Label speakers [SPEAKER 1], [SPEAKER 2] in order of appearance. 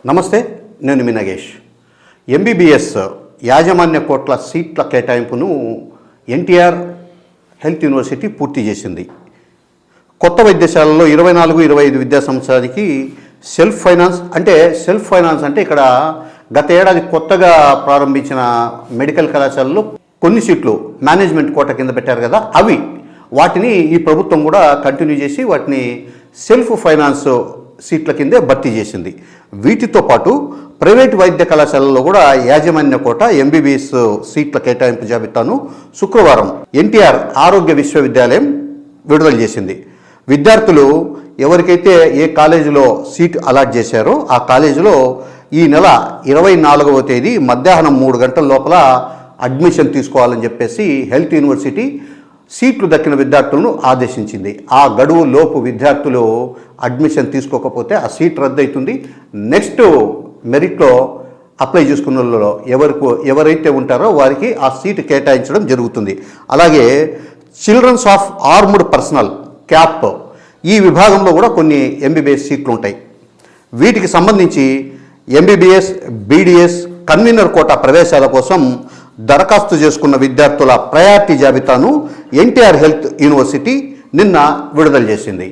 [SPEAKER 1] నమస్తే, నేను మీ నగేష్. ఎంబీబీఎస్ యాజమాన్య కోట్ల సీట్ల కేటాయింపును ఎన్టీఆర్ హెల్త్ యూనివర్సిటీ పూర్తి చేసింది. కొత్త వైద్యశాలలో 24-25 విద్యా సంవత్సరానికి సెల్ఫ్ ఫైనాన్స్ అంటే ఇక్కడ గత ఏడాది కొత్తగా ప్రారంభించిన మెడికల్ కళాశాలలో కొన్ని సీట్లు మేనేజ్మెంట్ కోట కింద పెట్టారు కదా, వాటిని ఈ ప్రభుత్వం కూడా కంటిన్యూ చేసి వాటిని సెల్ఫ్ ఫైనాన్స్ సీట్ల కిందే భర్తీ చేసింది. వీటితో పాటు ప్రైవేటు వైద్య కళాశాలలో కూడా యాజమాన్య కోట ఎంబీబీఎస్ సీట్ల కేటాయింపు జాబితాను శుక్రవారం ఎన్టీఆర్ ఆరోగ్య విశ్వవిద్యాలయం విడుదల చేసింది. విద్యార్థులు ఎవరికైతే ఏ కాలేజీలో సీట్ అలాట్ చేశారో ఆ కాలేజీలో ఈ నెల 24వ తేదీ మధ్యాహ్నం 3 గంటల లోపల అడ్మిషన్ తీసుకోవాలని చెప్పేసి హెల్త్ యూనివర్సిటీ సీట్లు దక్కిన విద్యార్థులను ఆదేశించింది. ఆ గడువు లోపు విద్యార్థులు అడ్మిషన్ తీసుకోకపోతే ఆ సీట్ రద్దు అవుతుంది. నెక్స్ట్ మెరిట్లో అప్లై చేసుకున్న వాళ్ళలో ఎవరైతే ఉంటారో వారికి ఆ సీటు కేటాయించడం జరుగుతుంది. అలాగే children's of armed personnel CAP ఈ విభాగంలో కూడా కొన్ని ఎంబీబీఎస్ సీట్లు ఉంటాయి. వీటికి సంబంధించి ఎంబీబీఎస్, బీడీఎస్, కన్వీనర్ కోటా ప్రవేశాల కోసం దరఖాస్తు చేసుకున్న విద్యార్థుల ప్రయారిటీ జాబితాను ఎన్టీఆర్ హెల్త్ యూనివర్సిటీ నిన్న విడుదల చేసింది.